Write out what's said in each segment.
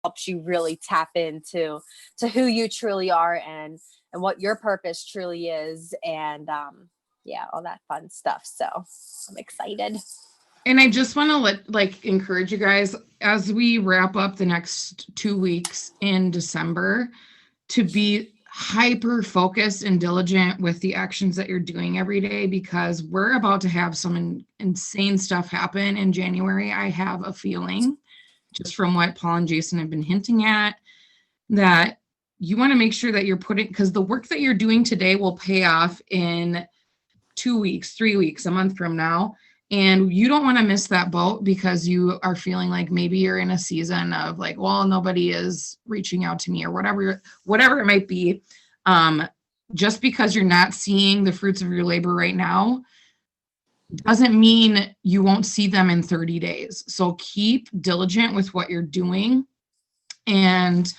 helps you really tap into to who you truly are and what your purpose truly is, and yeah, all that fun stuff. So I'm excited. And I just want to encourage you guys as we wrap up the next 2 weeks in December to be hyper focused and diligent with the actions that you're doing every day, because we're about to have some insane stuff happen in January. I have a feeling, just from what Paul and Jason have been hinting at, that you want to make sure that you're putting, because the work that you're doing today will pay off in 2 weeks, 3 weeks, a month from now. And you don't want to miss that boat because you are feeling like maybe you're in a season of like, well, nobody is reaching out to me or whatever it might be. Just because you're not seeing the fruits of your labor right now doesn't mean you won't see them in 30 days. So keep diligent with what you're doing and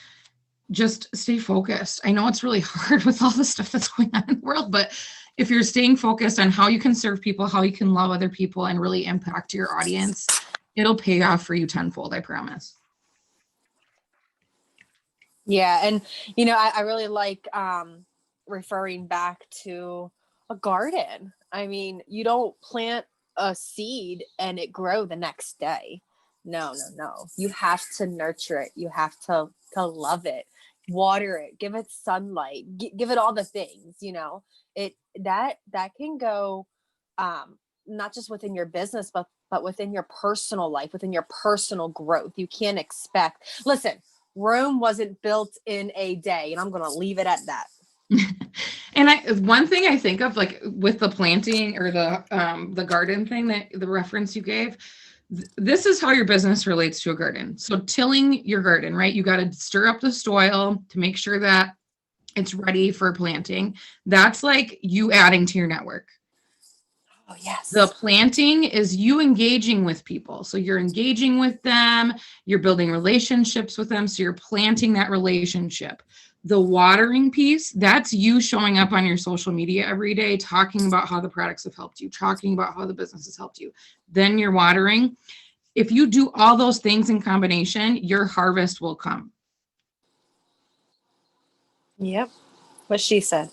just stay focused. I know it's really hard with all the stuff that's going on in the world, but if you're staying focused on how you can serve people, how you can love other people and really impact your audience, it'll pay off for you tenfold, I promise. Yeah, and I really like referring back to a garden. I mean, you don't plant a seed and it grow the next day. No, no, no. You have to nurture it. You have to love it, water it, give it sunlight, give it all the things. It that can go not just within your business, but within your personal life, within your personal growth. You can't expect. Listen, Rome wasn't built in a day, and I'm going to leave it at that. And one thing I think of, like with the planting or the garden thing, that the reference you gave, this is how your business relates to a garden. So tilling your garden, right? You got to stir up the soil to make sure that it's ready for planting. That's like you adding to your network. Oh, yes. The planting is you engaging with people. So you're engaging with them, you're building relationships with them. So you're planting that relationship. The watering piece, that's you showing up on your social media every day, talking about how the products have helped you, talking about how the business has helped you. Then you're watering. If you do all those things in combination, your harvest will come. Yep. What she said.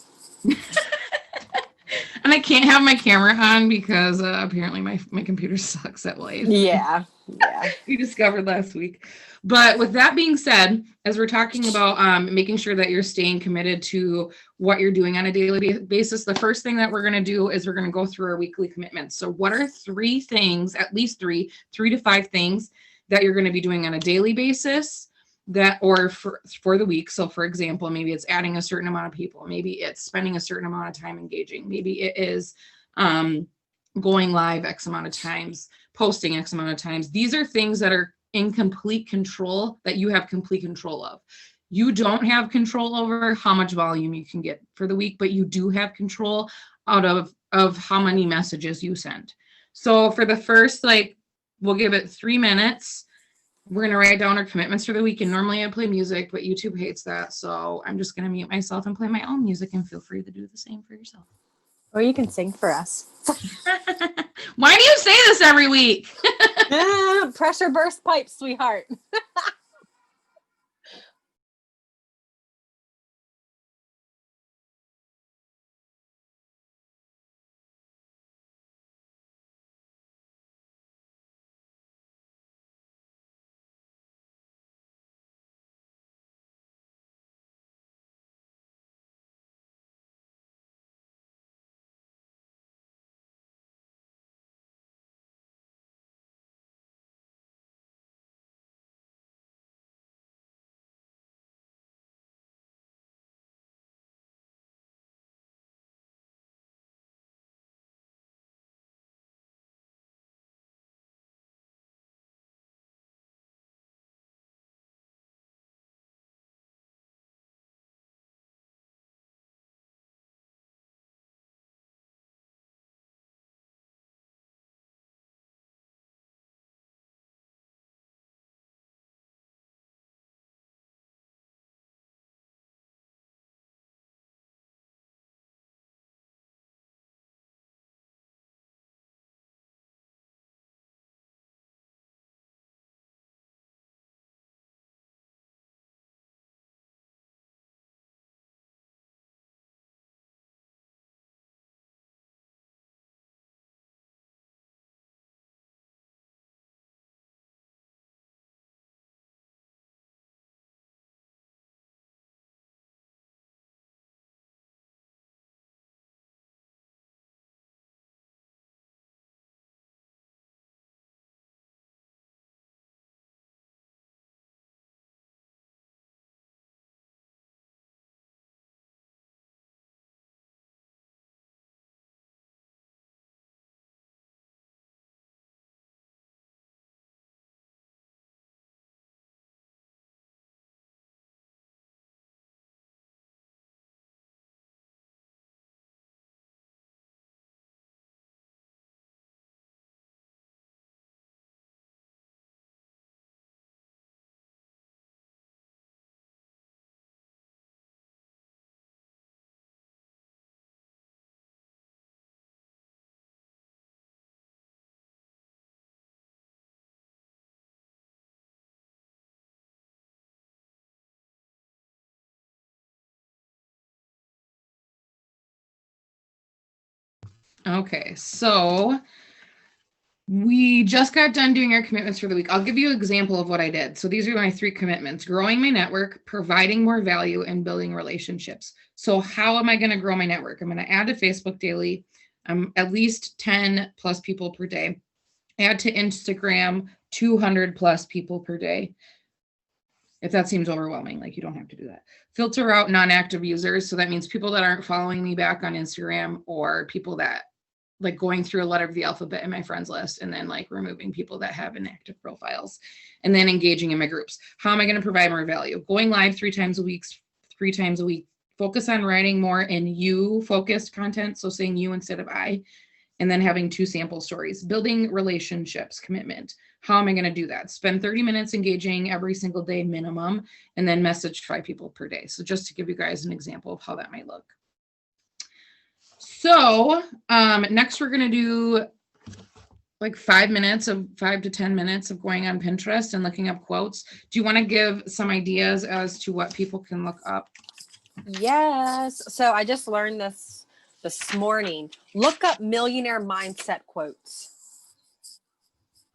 And I can't have my camera on because apparently my computer sucks at life. Yeah. Yeah. We discovered last week. But with that being said, as we're talking about making sure that you're staying committed to what you're doing on a daily basis, the first thing that we're going to do is we're going to go through our weekly commitments. So what are 3 things, at least 3 to 5 things that you're going to be doing on a daily basis that, or for the week? So for example, maybe it's adding a certain amount of people, maybe it's spending a certain amount of time engaging, maybe it is going live X amount of times, posting X amount of times. These are things that are in complete control, that you have complete control of. You don't have control over how much volume you can get for the week, but you do have control out of how many messages you send. So for the first, we'll give it 3 minutes. We're going to write down our commitments for the week. And normally I play music, but YouTube hates that. So I'm just going to mute myself and play my own music, and feel free to do the same for yourself. Or you can sing for us. Why do you say this every week? Pressure burst pipe, sweetheart. Okay, so we just got done doing our commitments for the week. I'll give you an example of what I did. So these are my 3 commitments: growing my network, providing more value, and building relationships. So how am I going to grow my network? I'm going to add to Facebook daily, at least 10 plus people per day. Add to Instagram, 200 plus people per day. If that seems overwhelming, like, you don't have to do that. Filter out non-active users. So that means people that aren't following me back on Instagram, or people that, like, going through a letter of the alphabet in my friends list, and then like removing people that have inactive profiles, and then engaging in my groups. How am I going to provide more value? Going live 3 times a week, focus on writing more in you focused content. So saying you instead of I, and then having 2 sample stories. Building relationships, commitment. How am I going to do that? Spend 30 minutes engaging every single day minimum, and then message 5 people per day. So just to give you guys an example of how that might look. So next we're going to do like 5 to 10 minutes of going on Pinterest and looking up quotes. Do you want to give some ideas as to what people can look up? Yes. So I just learned this morning. Look up millionaire mindset quotes.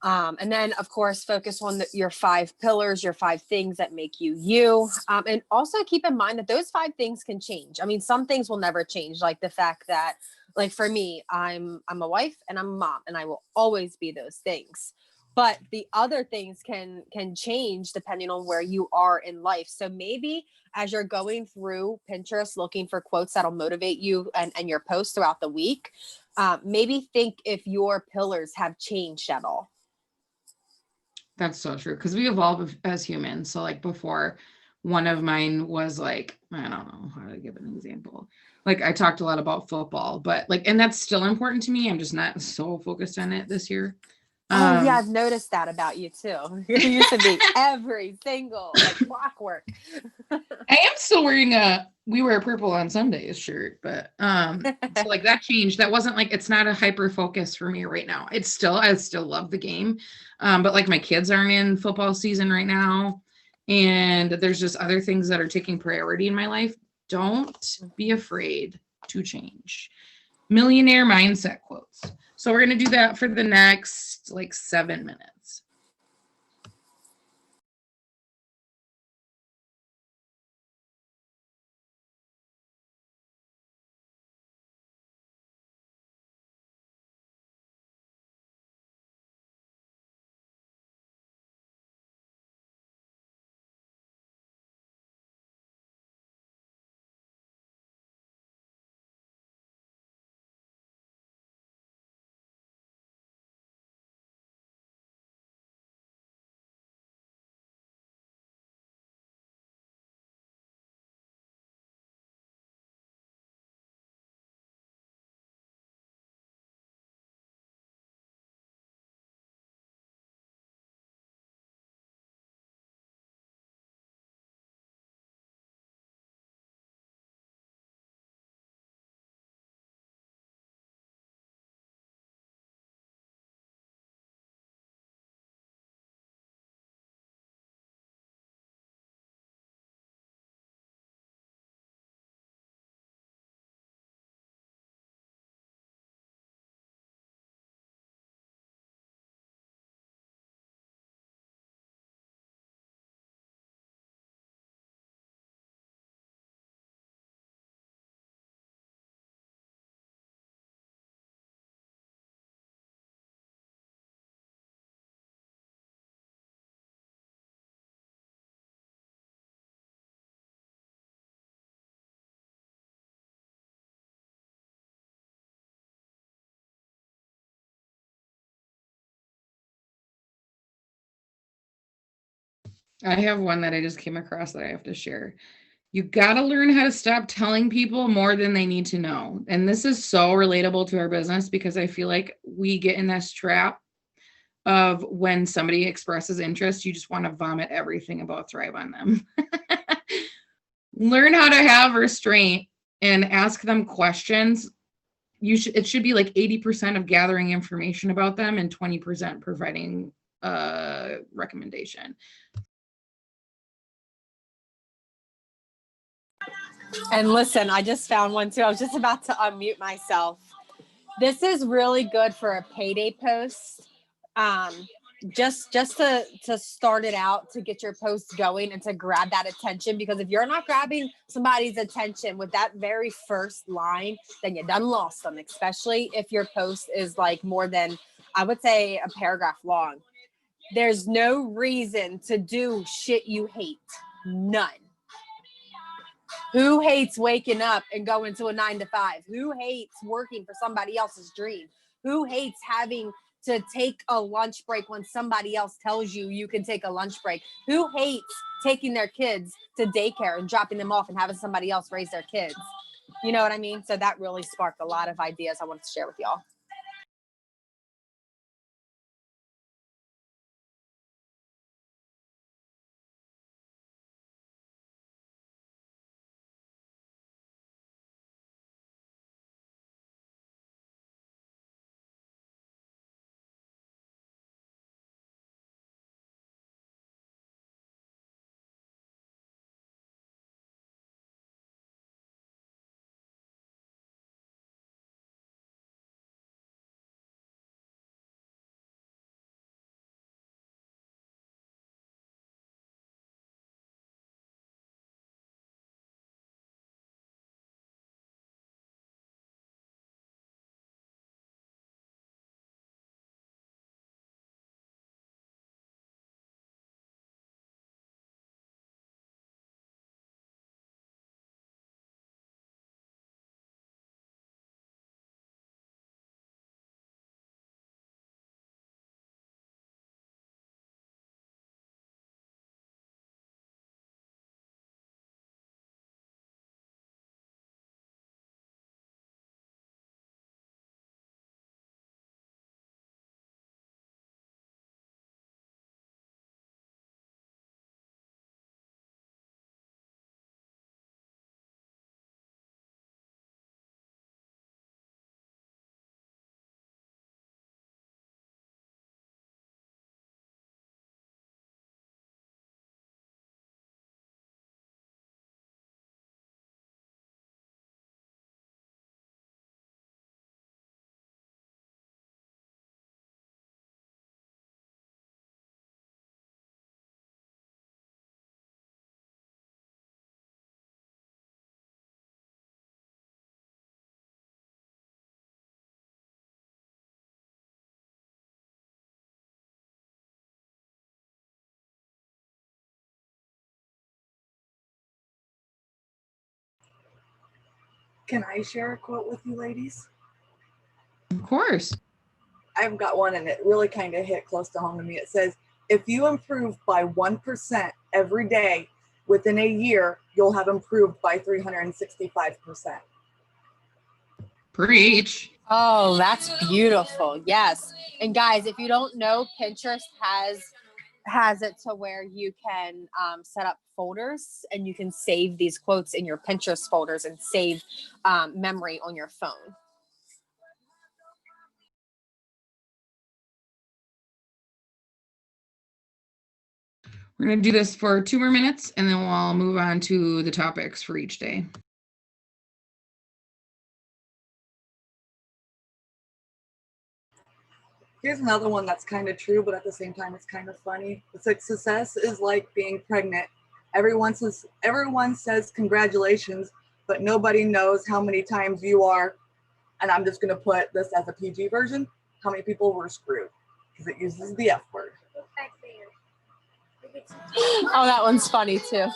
And then, of course, focus on your 5 pillars, your 5 things that make you you. And also keep in mind that those 5 things can change. I mean, some things will never change, like the fact that, like, for me, I'm a wife and I'm a mom, and I will always be those things. But the other things can change depending on where you are in life. So maybe as you're going through Pinterest looking for quotes that'll motivate you and your posts throughout the week, maybe think if your pillars have changed at all. That's so true, because we evolve as humans. So like before, one of mine was like, I don't know how to give an example. Like, I talked a lot about football, but like, and that's still important to me. I'm just not so focused on it this year. Oh yeah, I've noticed that about you too. You used to be every single, like, clockwork. I am still wearing a "We Wear Purple on Sundays" shirt, but so like that changed. That wasn't like, it's not a hyper focus for me right now. I still love the game. But like, my kids aren't in football season right now, and there's just other things that are taking priority in my life. Don't be afraid to change. Millionaire mindset quotes. So we're going to do that for the next like 7 minutes. I have one that I just came across that I have to share. You got to learn how to stop telling people more than they need to know. And this is so relatable to our business, because I feel like we get in this trap of, when somebody expresses interest, you just want to vomit everything about Thrive on them. Learn how to have restraint and ask them questions. It should be like 80% of gathering information about them and 20% providing a recommendation. And listen, I just found one too. I was just about to unmute myself. This is really good for a payday post. Um, just to start it out, to get your post going and to grab that attention, because if you're not grabbing somebody's attention with that very first line, then you done lost them, especially if your post is like more than, I would say, a paragraph long. There's no reason to do shit you hate. None. Who hates waking up and going to a 9 to 5? Who hates working for somebody else's dream? Who hates having to take a lunch break when somebody else tells you you can take a lunch break? Who hates taking their kids to daycare and dropping them off and having somebody else raise their kids? You know what I mean? So that really sparked a lot of ideas I wanted to share with y'all. Can I share a quote with you ladies? Of course. I've got one and it really kind of hit close to home to me. It says, if you improve by 1% every day within a year, you'll have improved by 365%. Preach. Oh, that's beautiful. Yes. And guys, if you don't know, Pinterest has it to where you can set up folders and you can save these quotes in your Pinterest folders and save memory on your phone. We're going to do this for 2 more minutes and then we'll move on to the topics for each day. Here's another one that's kind of true, but at the same time, it's kind of funny. It's like success is like being pregnant. Everyone says congratulations, but nobody knows how many times you are, and I'm just going to put this as a PG version, how many people were screwed because it uses the F word. Oh, that one's funny too.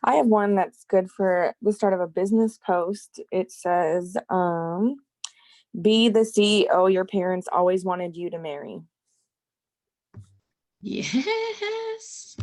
I have one that's good for the start of a business post. It says, be the CEO your parents always wanted you to marry. Yes.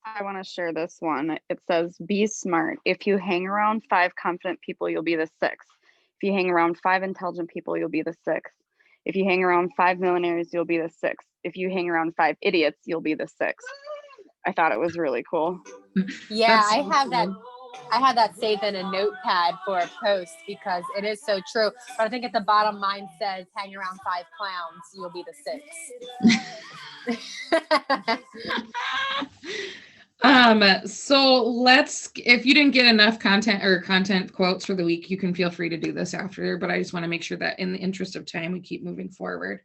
I want to share this one. It says, be smart. If you hang around 5 confident people, you'll be the 6th. If you hang around 5 intelligent people, you'll be the 6th. If you hang around 5 millionaires, you'll be the 6th. If you hang around 5 idiots, you'll be the 6th. I thought it was really cool. Yeah, That's I so have that. cool. I have that saved in a notepad for a post because it is so true. But I think at the bottom mine says, hang around 5 clowns, you'll be the 6th. So let's, if you didn't get enough content quotes for the week, you can feel free to do this after, but I just want to make sure that in the interest of time, we keep moving forward.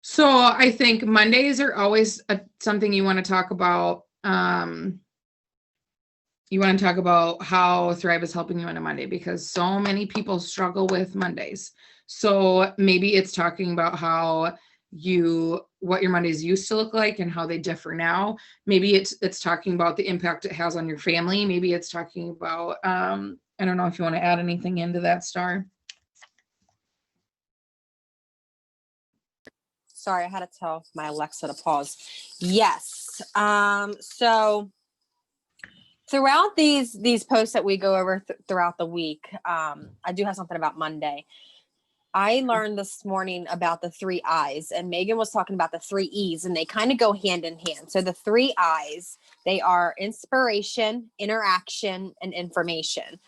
So I think Mondays are always something you want to talk about. You want to talk about how Thrive is helping you on a Monday, because so many people struggle with Mondays. So maybe it's talking about how what your Mondays used to look like and how they differ now. Maybe it's talking about the impact it has on your family. Maybe it's talking about, I don't know if you want to add anything into that, Star. Sorry, I had to tell my Alexa to pause. Yes. So throughout these posts that we go over throughout the week, I do have something about Monday. I learned this morning about the 3 I's, and Megan was talking about the 3 E's, and they kind of go hand in hand. So the 3 I's, they are inspiration, interaction, and information.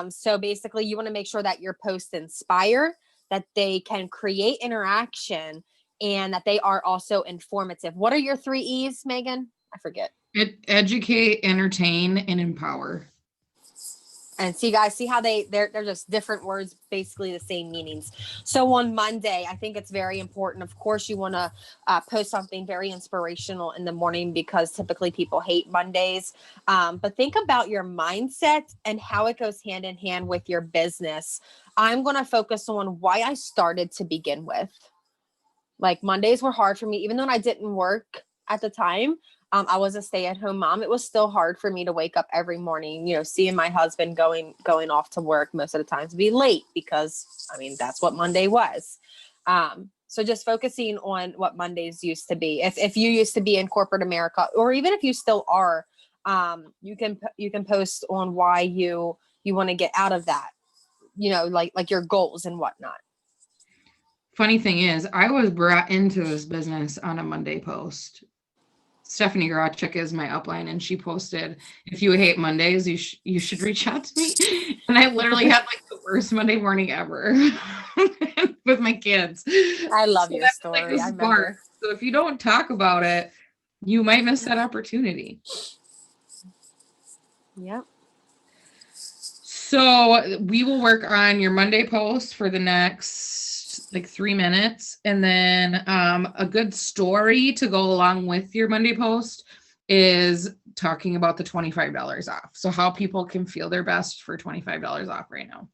So basically, you want to make sure that your posts inspire, that they can create interaction, and that they are also informative. What are your 3 E's, Megan? I forget. Educate, entertain, and empower. And see, guys, see how they're just different words, basically the same meanings. So on Monday, I think it's very important. Of course, you want to post something very inspirational in the morning, because typically people hate Mondays. But think about your mindset and how it goes hand in hand with your business. I'm going to focus on why I started to begin with. Like, Mondays were hard for me, even though I didn't work at the time. I was a stay-at-home mom. It was still hard for me to wake up every morning, seeing my husband going off to work most of the time, to be late, because that's what Monday was. So just focusing on what Mondays used to be. If you used to be in corporate America, or even if you still are, you can post on why you want to get out of that, like your goals and whatnot. Funny thing is, I was brought into this business on a Monday post. Stephanie Garachik is my upline, and she posted, if you hate Mondays, you should reach out to me. And I literally had like the worst Monday morning ever with my kids. I love your story. I remember. So if you don't talk about it, you might miss that opportunity. Yep. So we will work on your Monday post for the next 3 minutes. And then a good story to go along with your Monday post is talking about the $25 off. So how people can feel their best for $25 off right now.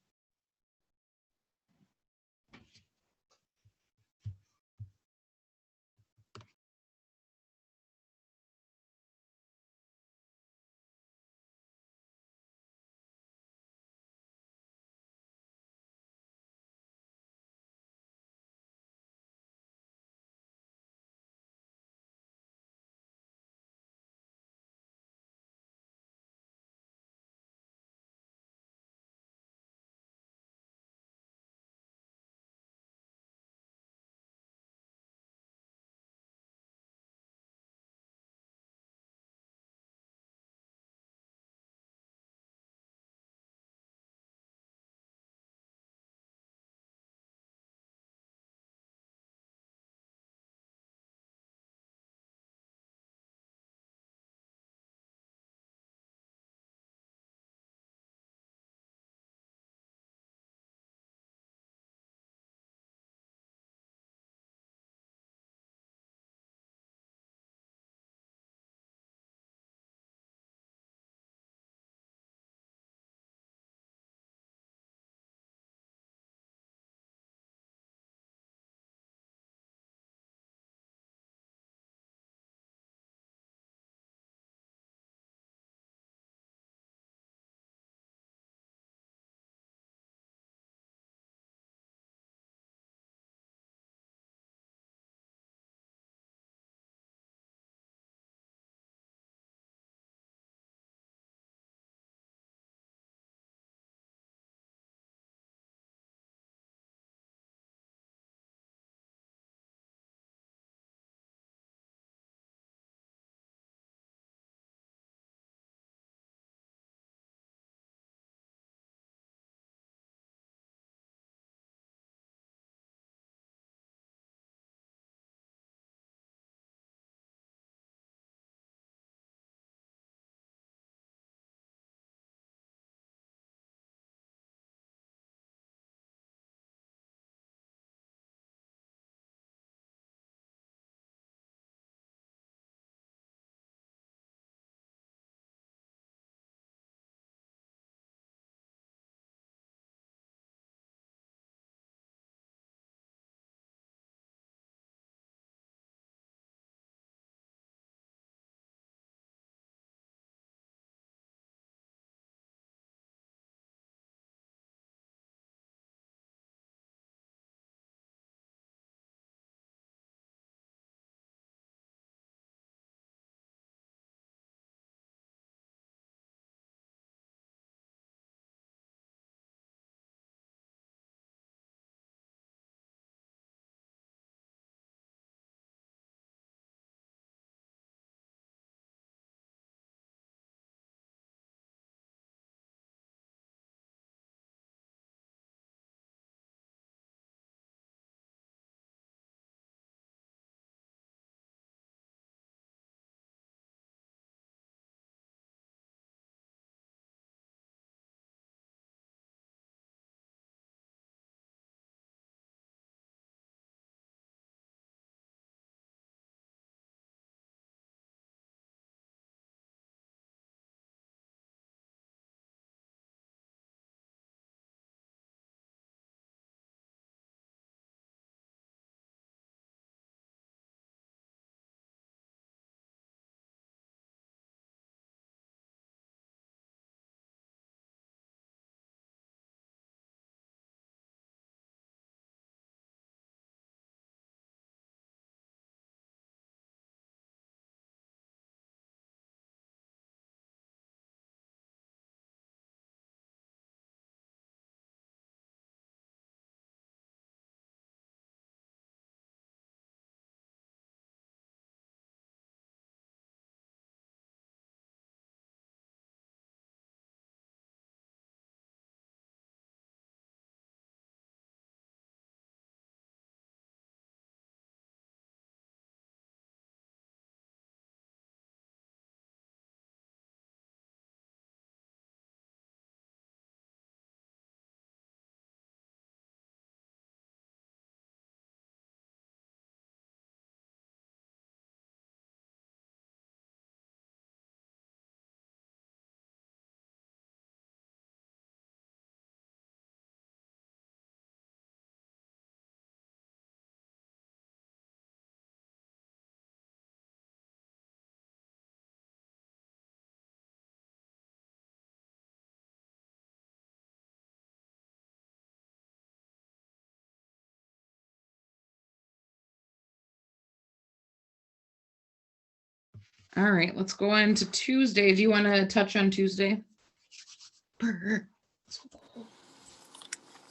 All right, let's go into Tuesday. Do you want to touch on Tuesday?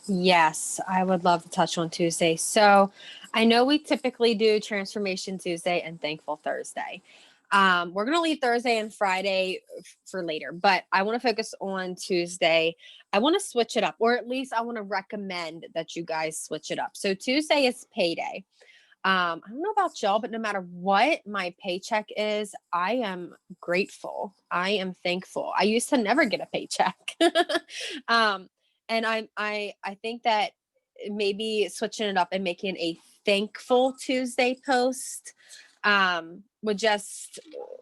Yes, I would love to touch on Tuesday. So I know we typically do Transformation Tuesday and Thankful Thursday. We're going to leave Thursday and Friday for later, but I want to focus on Tuesday. I want to switch it up, or at least I want to recommend that you guys switch it up. So Tuesday is payday. I don't know about y'all, but no matter what my paycheck is, I am grateful. I am thankful. I used to never get a paycheck. um, and I think that maybe switching it up and making a thankful Tuesday post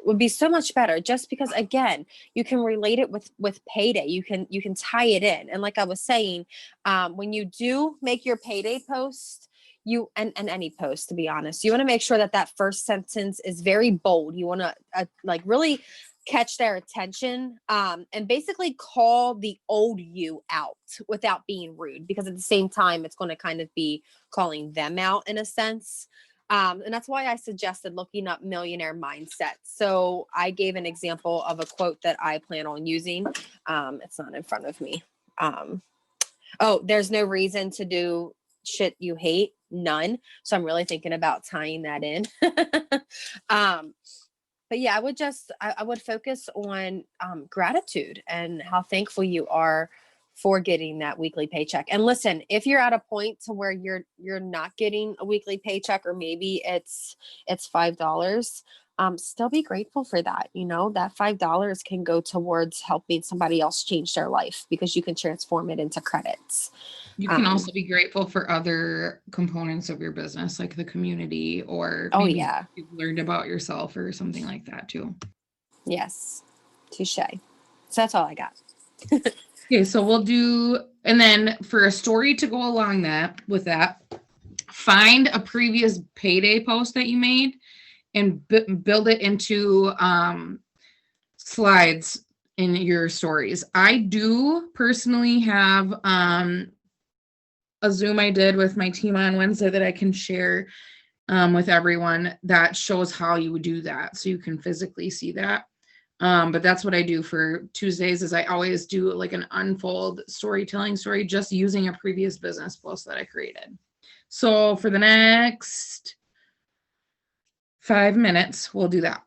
would be so much better, just because again you can relate it with payday. You can tie it in, and like I was saying, when you do make your payday post, you and any post, to be honest, you want to make sure that that first sentence is very bold. You want to like really catch their attention, and basically call the old you out without being rude, because at the same time it's going to kind of be calling them out in a sense. And that's why I suggested looking up millionaire mindset. So I gave an example of a quote that I plan on using. It's not in front of me. Oh, there's no reason to do shit you hate. None. So I'm really thinking about tying that in. But yeah, I would focus on gratitude and how thankful you are for getting that weekly paycheck. And listen, if you're at a point to where you're not getting a weekly paycheck, or maybe it's $5, still be grateful for that. You know, that $5 can go towards helping somebody else change their life, because you can transform it into credits. You can also be grateful for other components of your business, like the community, or Oh maybe yeah. you've learned about yourself or something like that too. Yes. Touche. So that's all I got. Okay, so we'll do, and then for a story to go along with that, find a previous payday post that you made and build it into slides in your stories. I do personally have a Zoom I did with my team on Wednesday that I can share with everyone that shows how you would do that, so you can physically see that. But that's what I do for Tuesdays, is I always do like an unfold storytelling story, just using a previous business post that I created. So for the next 5 minutes, we'll do that.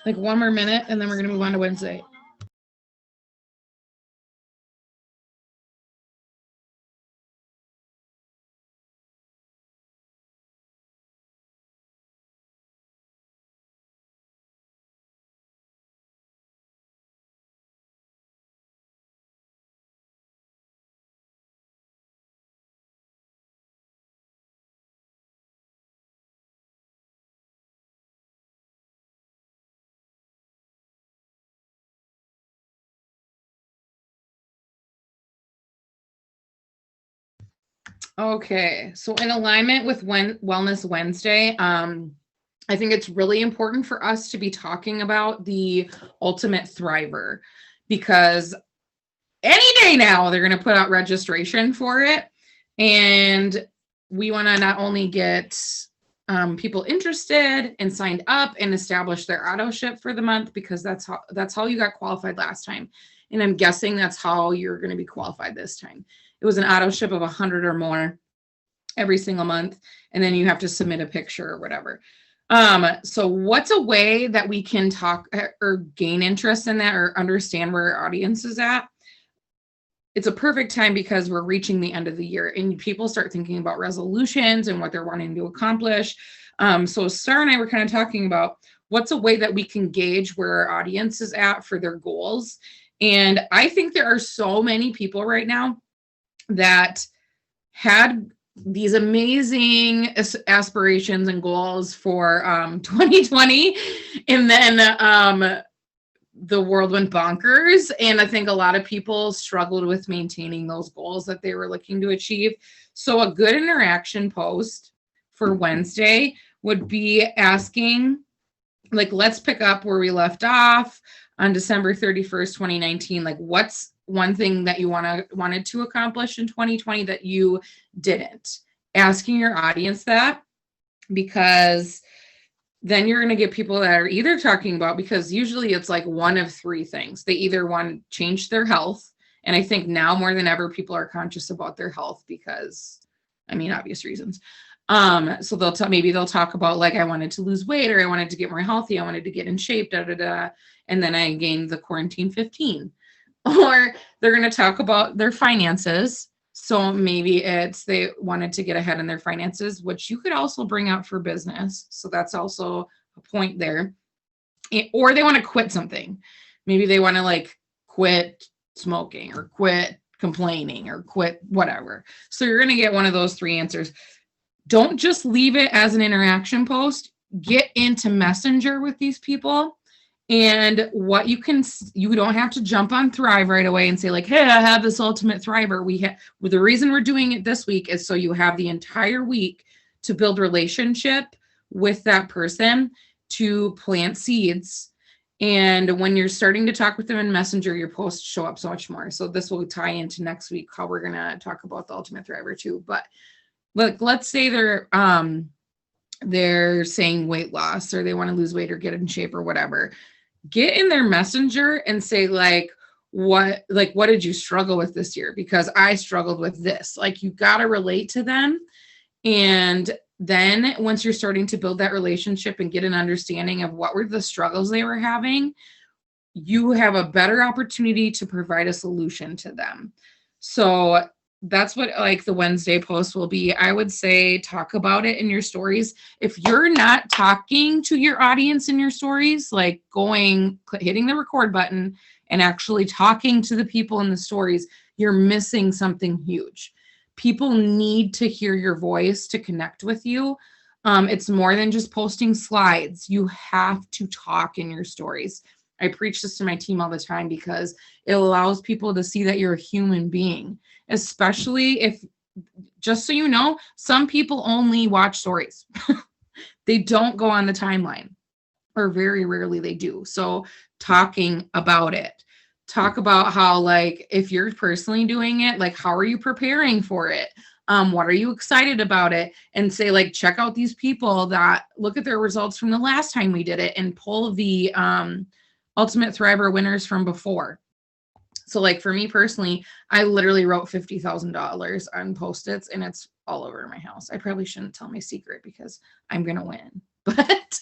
Like one more minute, and then we're going to move on to Wednesday. Okay, so in alignment with Wellness Wednesday, I think it's really important for us to be talking about the Ultimate Thriver, because any day now they're going to put out registration for it, and we want to not only get people interested and signed up and establish their auto ship for the month, because that's how you got qualified last time, and I'm guessing that's how you're going to be qualified this time. It was an auto ship of 100 or more every single month, and then you have to submit a picture or whatever. So what's a way that we can talk or gain interest in that or understand where our audience is at? It's a perfect time because we're reaching the end of the year and people start thinking about resolutions and what they're wanting to accomplish. So Sarah and I were kind of talking about what's a way that we can gauge where our audience is at for their goals. And I think there are so many people right now that had these amazing aspirations and goals for 2020, and then the world went bonkers, and I think a lot of people struggled with maintaining those goals that they were looking to achieve. So a good interaction post for Wednesday would be asking, like, let's pick up where we left off on December 31st, 2019. Like, what's one thing that you wanted to accomplish in 2020 that you didn't? Asking your audience that, because then you're going to get people that are either talking about, because usually it's like one of three things. They either want to change their health. And I think now more than ever, people are conscious about their health because, I mean, obvious reasons. So maybe they'll talk about, like, I wanted to lose weight, or I wanted to get more healthy. I wanted to get in shape, and then I gained the quarantine 15. Or they're going to talk about their finances. So maybe it's they wanted to get ahead in their finances, which you could also bring out for business. So that's also a point there. Or they want to quit something. Maybe they want to, like, quit smoking or quit complaining or quit whatever. So you're going to get one of those three answers. Don't just leave it as an interaction post. Get into Messenger with these people. And you don't have to jump on Thrive right away and say, like, hey, I have this Ultimate Thriver. The reason we're doing it this week is so you have the entire week to build relationship with that person, to plant seeds. And when you're starting to talk with them in Messenger, your posts show up so much more. So this will tie into next week, how we're going to talk about the Ultimate Thriver too. But look, let's say they're saying weight loss, or they want to lose weight or get in shape or whatever. Get in their Messenger and say, like, what did you struggle with this year? Because I struggled with this. Like, you got to relate to them. And then once you're starting to build that relationship and get an understanding of what were the struggles they were having, you have a better opportunity to provide a solution to them. So that's what, like, the Wednesday post will be. I would say talk about it in your stories. If you're not talking to your audience in your stories, like hitting the record button and actually talking to the people in the stories, you're missing something huge. People need to hear your voice to connect with you. It's more than just posting slides. You have to talk in your stories. I preach this to my team all the time because it allows people to see that you're a human being, especially if, just so you know, some people only watch stories. They don't go on the timeline, or very rarely they do. So talking about it, talk about how, like, if you're personally doing it, like, how are you preparing for it? What are you excited about it? And say, like, check out these people that look at their results from the last time we did it, and pull the Ultimate Thriver winners from before. So, like, for me personally, I literally wrote $50,000 on Post-its, and it's all over my house. I probably shouldn't tell my secret because I'm going to win, but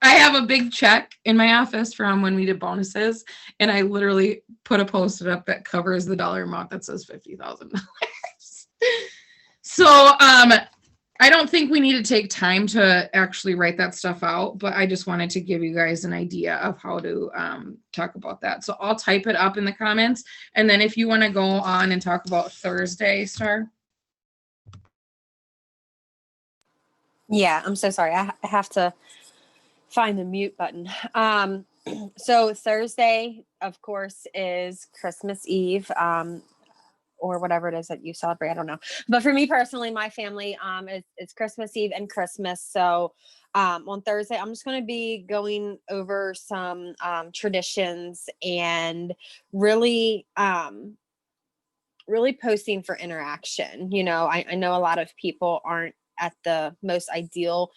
I have a big check in my office from when we did bonuses, and I literally put a post-it up that covers the dollar amount that says $50,000. So I don't think we need to take time to actually write that stuff out, but I just wanted to give you guys an idea of how to talk about that. So I'll type it up in the comments, and then if you want to go on and talk about Thursday, Star. Yeah, I'm so sorry. I have to find the mute button. So Thursday, of course, is Christmas Eve, or whatever it is that you celebrate. I don't know. But for me personally, my family, it's Christmas Eve and Christmas. So on Thursday, I'm just going to be going over some traditions and really, really posting for interaction. You know, I know a lot of people aren't at the most ideal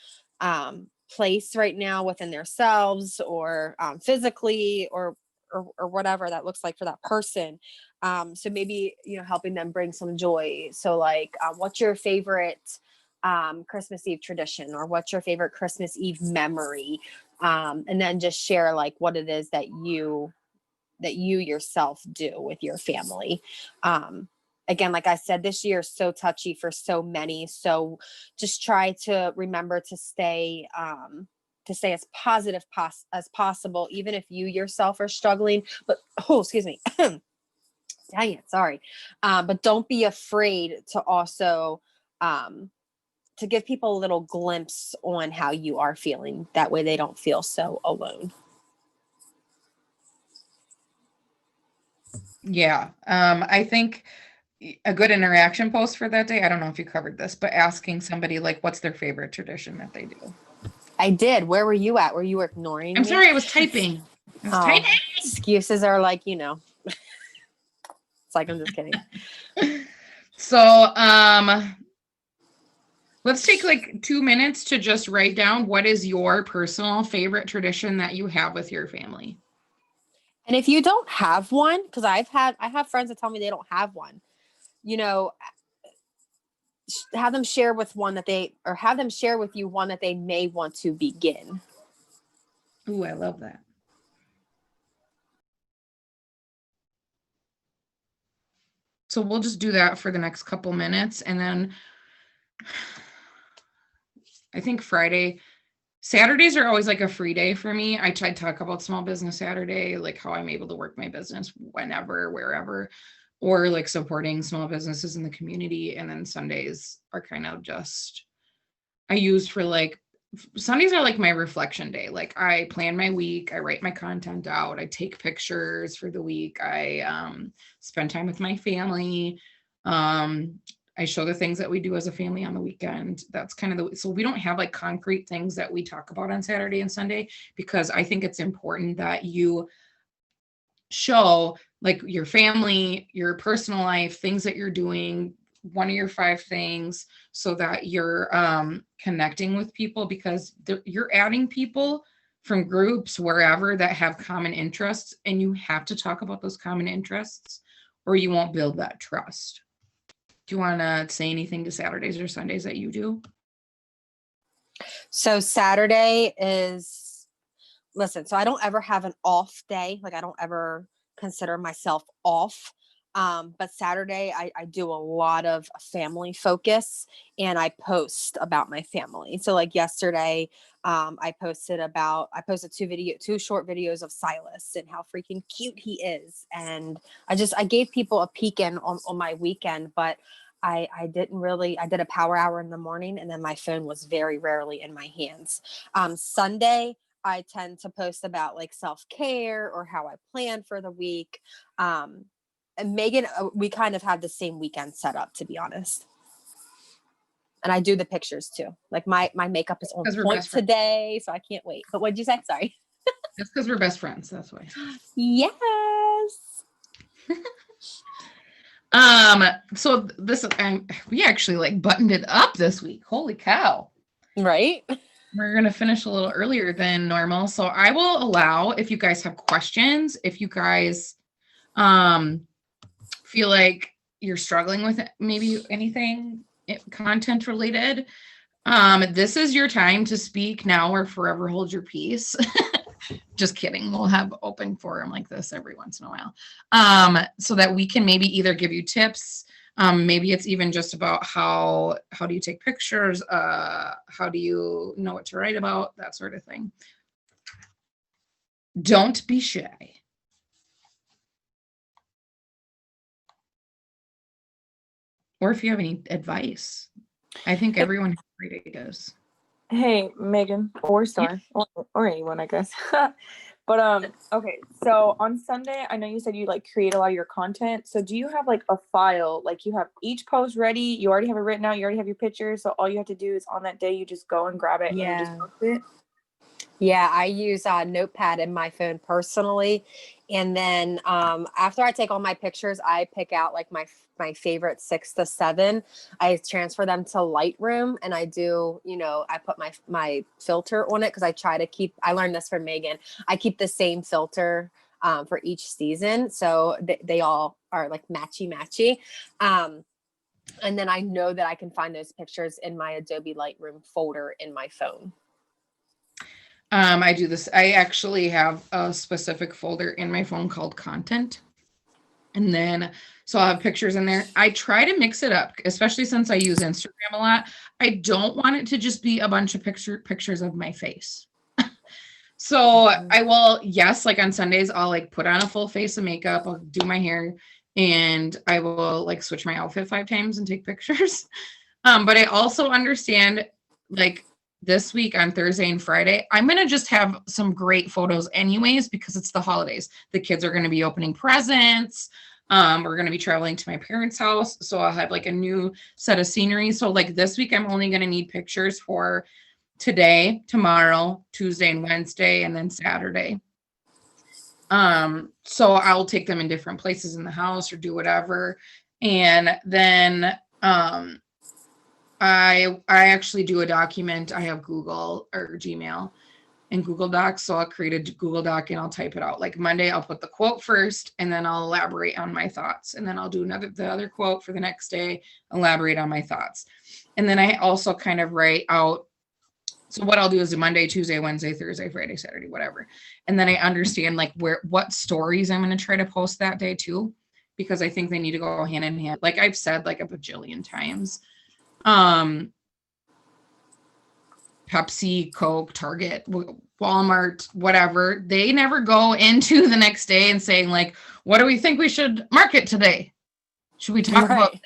place right now within themselves, or physically, or whatever that looks like for that person. So maybe, you know, helping them bring some joy. So like, what's your favorite Christmas Eve tradition, or what's your favorite Christmas Eve memory? And then just share like what it is that you yourself do with your family. Again, like I said, this year is so touchy for so many. So just try to remember to stay as positive as possible, even if you yourself are struggling. But excuse me. Dang it, sorry. But don't be afraid to also to give people a little glimpse on how you are feeling. That way they don't feel so alone. Yeah. I think a good interaction post for that day, I don't know if you covered this, but asking somebody like what's their favorite tradition that they do. I did. Where were you at? Were you ignoring I'm me? sorry, I was typing. Excuses are like, you know. It's like, I'm just kidding. So let's take like 2 minutes to just write down what is your personal favorite tradition that you have with your family. And if you don't have one, because I have friends that tell me they don't have one, you know, have them share with you one that they may want to begin. Ooh, I love that. So we'll just do that for the next couple minutes, and then I think Saturdays are always like a free day for me. I try to talk about Small Business Saturday, like how I'm able to work my business whenever, wherever, or like supporting small businesses in the community. And then Sundays are kind of just, I use for like, Sundays are like my reflection day. Like I plan my week, I write my content out, I take pictures for the week, I spend time with my family. I show the things that we do as a family on the weekend. That's kind of so we don't have like concrete things that we talk about on Saturday and Sunday, because I think it's important that you show like your family, your personal life, things that you're doing, one of your 5 things, so that you're connecting with people, because you're adding people from groups wherever that have common interests, and you have to talk about those common interests or you won't build that trust. Do you want to say anything to Saturdays or Sundays that you do? So Saturday is, listen, so I don't ever have an off day. Like I don't ever consider myself off. But Saturday I do a lot of family focus, and I post about my family. So like yesterday, I posted 2 short videos of Silas and how freaking cute he is. And I gave people a peek in on my weekend, but I did a power hour in the morning, and then my phone was very rarely in my hands. Sunday, I tend to post about like self-care or how I plan for the week. And Megan, we kind of have the same weekend set up, to be honest. And I do the pictures too. Like my makeup is on point today, so I can't wait. But what'd you say? Sorry. That's because we're best friends. That's why. Yes. So this, we actually like buttoned it up this week. Holy cow. Right. We're going to finish a little earlier than normal. So I will allow, if you guys have questions, if you guys, feel like you're struggling with maybe anything content related, This is your time to speak now or forever hold your peace. Just kidding. We'll have open forum like this every once in a while. So that we can maybe either give you tips. Maybe it's even just about how do you take pictures? How do you know what to write about? That sort of thing. Don't be shy. Or if you have any advice. I think everyone has great ideas. Hey, Megan or Star, or anyone, I guess. But okay, so on Sunday, I know you said you like create a lot of your content. So do you have like a file, like you have each post ready, you already have it written out, you already have your pictures, so all you have to do is on that day you just go and grab it and you just post it? Yeah, I use a notepad in my phone personally. And then after I take all my pictures, I pick out like my favorite 6 to 7. I transfer them to Lightroom and I do, I put my filter on it because I try to keep, I learned this from Megan. I keep the same filter for each season. So they all are like matchy. And then I know that I can find those pictures in my Adobe Lightroom folder in my phone. I do this. I actually have a specific folder in my phone called content. And then, so I'll have pictures in there. I try to mix it up, especially since I use Instagram a lot. I don't want it to just be a bunch of pictures of my face. So I will, yes, like on Sundays, I'll like put on a full face of makeup. I'll do my hair and I will like switch my outfit 5 times and take pictures. But I also understand like this week on Thursday and Friday, I'm going to just have some great photos anyways, because it's the holidays. The kids are going to be opening presents. We're going to be traveling to my parents' house. So I'll have like a new set of scenery. So like this week, I'm only going to need pictures for today, tomorrow, Tuesday and Wednesday, and then Saturday. So I'll take them in different places in the house or do whatever. And then, I actually do a document. I have Google or Gmail and Google Docs. So I'll create a Google Doc and I'll type it out. Like Monday, I'll put the quote first and then I'll elaborate on my thoughts. And then I'll do the other quote for the next day, elaborate on my thoughts. And then I also kind of write out. So what I'll do is Monday, Tuesday, Wednesday, Thursday, Friday, Saturday, whatever. And then I understand like what stories I'm going to try to post that day too, because I think they need to go hand in hand. Like I've said like a bajillion times. Pepsi, Coke, Target, Walmart, whatever, they never go into the next day and saying like, what do we think we should market today? Should we talk about?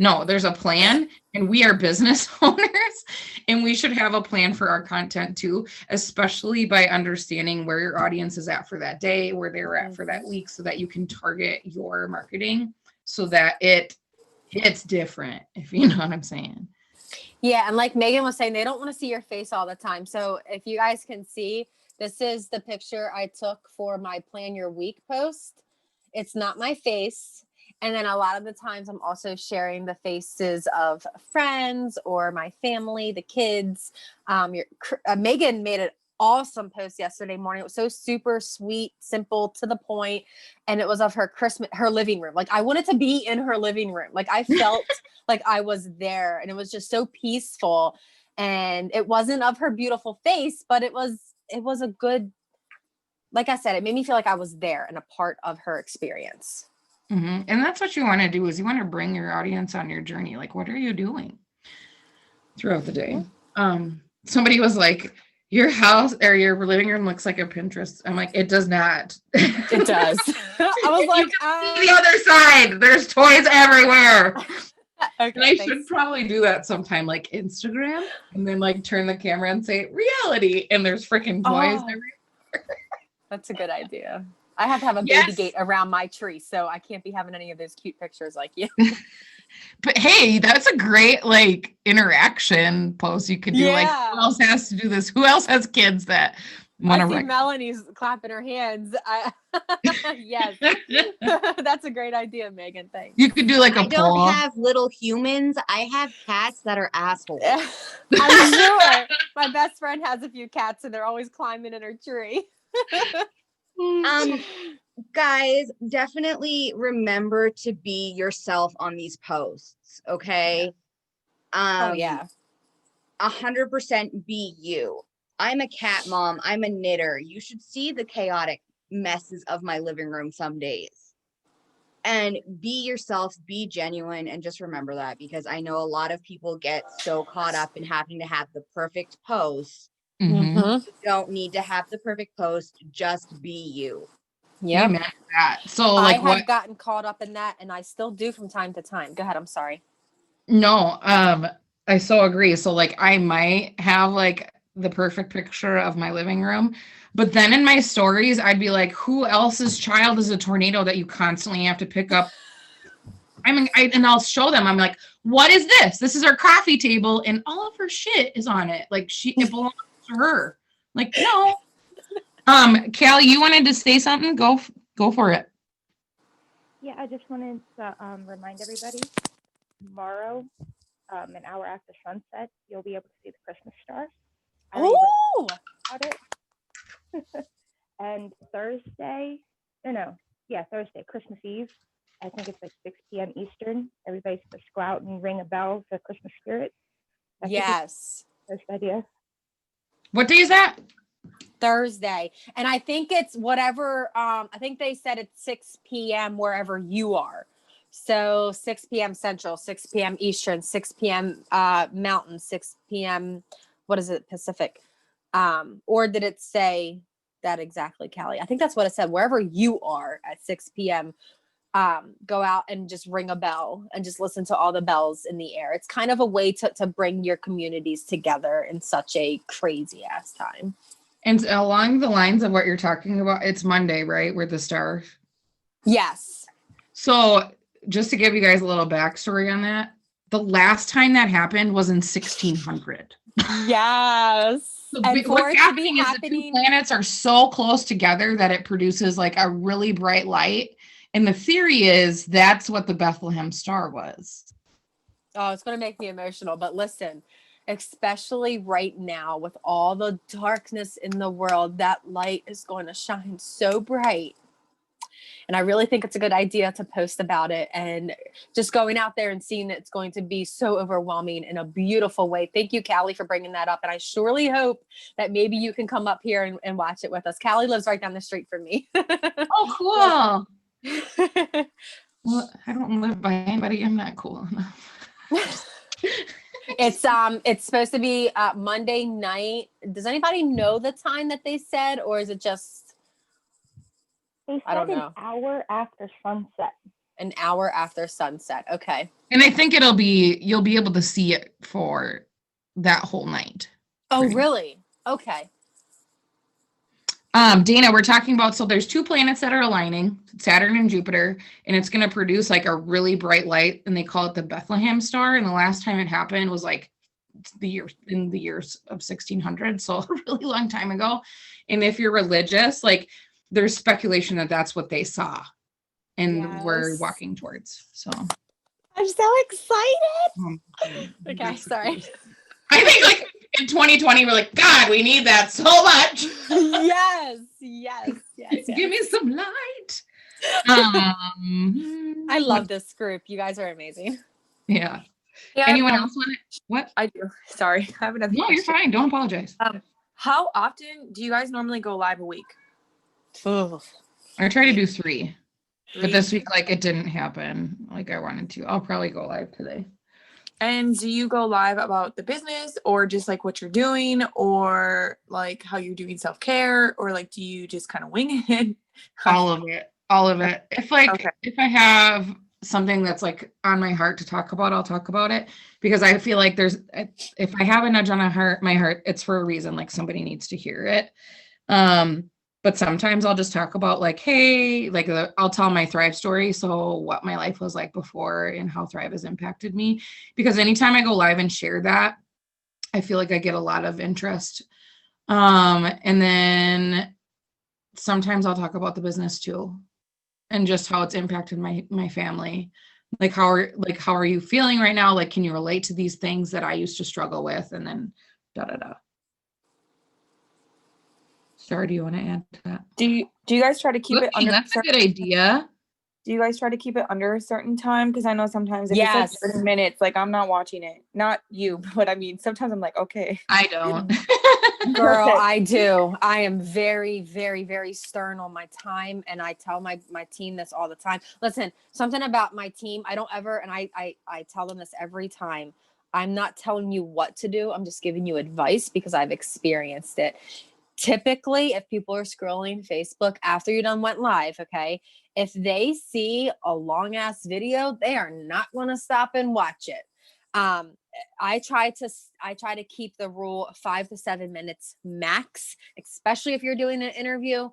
No, there's a plan and we are business owners and we should have a plan for our content too, especially by understanding where your audience is at for that day, where they're at for that week, so that you can target your marketing so that it's different, if you know what I'm saying. Yeah, and like Megan was saying, they don't want to see your face all the time. So if you guys can see, this is the picture I took for my Plan Your Week post. It's not my face. And then a lot of the times I'm also sharing the faces of friends or my family, the kids. Megan made an awesome post yesterday morning. It was so super sweet, simple, to the point. And it was of her living room. Like I wanted to be in her living room. Like I felt like I was there and it was just so peaceful. And it wasn't of her beautiful face, but it was a good, like I said, it made me feel like I was there and a part of her experience. Mm-hmm. And that's what you want to do, is you want to bring your audience on your journey. Like, what are you doing throughout the day? Somebody was like, your house or your living room looks like a Pinterest. I'm like, it does not. It does. I was like, the other side, there's toys everywhere. Okay, and I should probably do that sometime, like Instagram, and then like turn the camera and say reality, and there's freaking toys everywhere. That's a good idea. I have to have a baby gate around my tree, so I can't be having any of those cute pictures like you. But hey, that's a great like interaction post you could do. Like, who else has to do this? Who else has kids that want to? Melanie's clapping her hands. Yes, that's a great idea, Megan. Thanks. You could do like a poll. I don't have little humans. I have cats that are assholes. I'm sure. My best friend has a few cats, and they're always climbing in her tree. Guys, definitely remember to be yourself on these posts, okay? Oh yeah. 100% be you. I'm a cat mom. I'm a knitter. You should see the chaotic messes of my living room some days. And be yourself, be genuine, and just remember that, because I know a lot of people get so caught up in having to have the perfect post. Mm-hmm. Mhm. You don't need to have the perfect post. Just be you. Yep. Amen to that. So I like what? have gotten caught up in that, and I still do from time to time. Go ahead. I'm sorry. No, I so agree. So like I might have like the perfect picture of my living room, but then in my stories, I'd be like, who else's child is a tornado that you constantly have to pick up? I mean, and I'll show them. I'm like, what is this? This is our coffee table, and all of her shit is on it. Like it belongs to her. Like, no. Callie, you wanted to say something? Go for it. Yeah, I just wanted to remind everybody tomorrow, an hour after sunset, you'll be able to see the Christmas star. I already Oh, wrote about it. And Thursday, Thursday, Christmas Eve. I think it's like 6 p.m. Eastern. Everybody's supposed to go out and ring a bell for Christmas spirit. That's yes. the first idea. What day is that? Thursday. And I think it's whatever, I think they said it's 6 p.m. wherever you are. So 6 p.m. Central, 6 p.m. Eastern, 6 p.m. Mountain, 6 p.m. What is it, Pacific? Or did it say that exactly, Callie? I think that's what it said. Wherever you are at 6 p.m., go out and just ring a bell and just listen to all the bells in the air. It's kind of a way to bring your communities together in such a crazy ass time. And along the lines of what you're talking about, it's Monday, right? Where the star. Yes. So just to give you guys a little backstory on that, the last time that happened was in 1600. Yes. So And for what's it to be happening is the two planets are so close together that it produces like a really bright light. And the theory is that's what the Bethlehem star was. Oh, it's going to make me emotional. But listen, especially right now with all the darkness in the world, that light is going to shine so bright. And I really think it's a good idea to post about it, and just going out there and seeing that it's going to be so overwhelming in a beautiful way. Thank you, Callie, for bringing that up. And I surely hope that maybe you can come up here and watch it with us. Callie lives right down the street from me. Oh, cool. Well, I don't live by anybody. I'm not cool enough. It's supposed to be Monday night. Does anybody know the time that they said, or is it just They said I don't know. an hour after sunset. An hour after sunset? Okay. And I think you'll be able to see it for that whole night. Oh, really? Okay. Dana, we're talking about, so there's two planets that are aligning, Saturn and Jupiter, and it's going to produce like a really bright light, and they call it the Bethlehem star. And the last time it happened was like in the years of 1600, so a really long time ago. And if you're religious, like there's speculation that that's what they saw and we're walking towards. So I'm so excited. Okay, sorry. I think like in 2020, we're like, God, we need that so much. Yes. Give me some light. I love this group. You guys are amazing. Yeah. Yeah, Anyone else want it? What? I do. Sorry, I have another No, question. you're fine. Don't apologize. How often do you guys normally go live a week? I try to do 3. But 3? this week, like, it didn't happen like I wanted to. I'll probably go live today. And do you go live about the business, or just like what you're doing, or like how you're doing self-care, or like do you just kind of wing it? All of it. If I have something that's like on my heart to talk about, I'll talk about it, because I feel like if I have a nudge on my heart, it's for a reason. Like somebody needs to hear it. But sometimes I'll just talk about like, hey, like I'll tell my Thrive story. So what my life was like before and how Thrive has impacted me. Because anytime I go live and share that, I feel like I get a lot of interest. And then sometimes I'll talk about the business too, and just how it's impacted my family. Like how are you feeling right now? Like, can you relate to these things that I used to struggle with? And then da-da-da. Sarah, do you want to add to that? Do you guys try to keep it under? That's a good idea. Do Do you guys try to keep it under a certain time? Because I know sometimes if it's Yes. like 30 minutes, like I'm not watching it. Not you, but I mean, sometimes I'm like, okay. I don't. Girl, Okay. I do. I am very, very, very stern on my time. And I tell my team this all the time. Listen, something about my team, I don't ever, and I tell them this every time. I'm not telling you what to do. I'm just giving you advice because I've experienced it. Typically, if people are scrolling Facebook after you done went live, okay, if they see a long ass video, they are not going to stop and watch it. Um, I try to keep the rule of 5 to 7 minutes max, especially if you're doing an interview.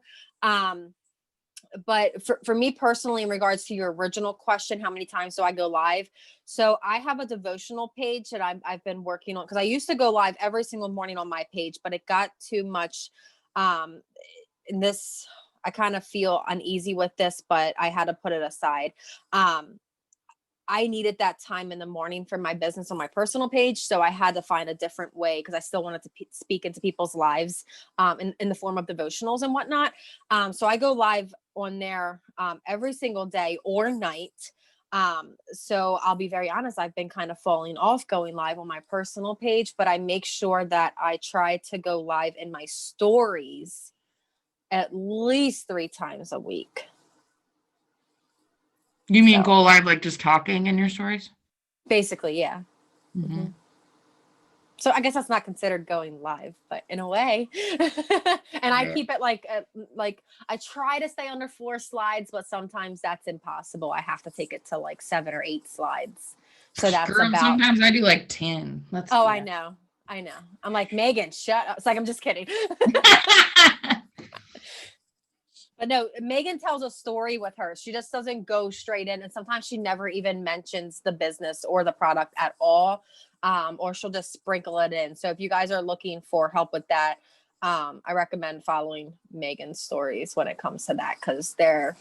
But for me personally, in regards to your original question, how many times do I go live? So I have a devotional page that I've been working on, because I used to go live every single morning on my page, but it got too much. In this, I kind of feel uneasy with this, but I had to put it aside. I needed that time in the morning for my business on my personal page. So I had to find a different way, because I still wanted to speak into people's lives in the form of devotionals and whatnot. So I go live on there every single day or night. So I'll be very honest, I've been kind of falling off going live on my personal page, but I make sure that I try to go live in my stories at least 3 times a week. You mean So- go live like just talking in your stories? Basically, yeah. Mhm. So I guess that's not considered going live, but in a way. And I Yeah. keep it like I try to stay under 4 slides, but sometimes that's impossible. I have to take it to like 7 or 8 slides. So that's Girl, about. sometimes I do like 10. Let's Oh, do I know. I'm like, Megan, shut up. It's like, I'm just kidding. that. But no, Megan tells a story with her. She just doesn't go straight in. And sometimes she never even mentions the business or the product at all. Or she'll just sprinkle it in. So if you guys are looking for help with that, I recommend following Megan's stories when it comes to that, because they're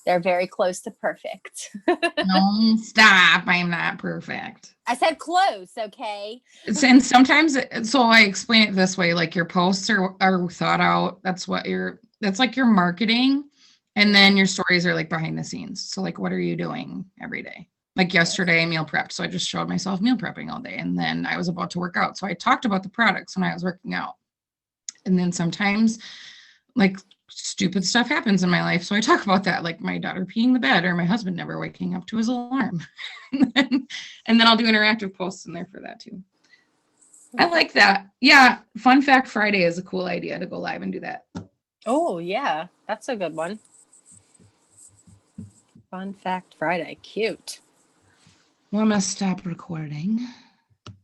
very close to perfect. No, stop. I'm not perfect. I said close, okay? And sometimes, so I explain it this way, like your posts are thought out. That's like your marketing. And then your stories are like behind the scenes. So like, what are you doing every day? Like yesterday, I meal prepped. So I just showed myself meal prepping all day. And then I was about to work out. So I talked about the products when I was working out. And then sometimes like stupid stuff happens in my life. So I talk about that, like my daughter peeing the bed or my husband never waking up to his alarm. and then I'll do interactive posts in there for that too. I like that. Yeah. Fun Fact Friday is a cool idea to go live and do that. Oh, yeah. That's a good one. Fun Fact Friday. Cute. Well, I'm going to stop recording.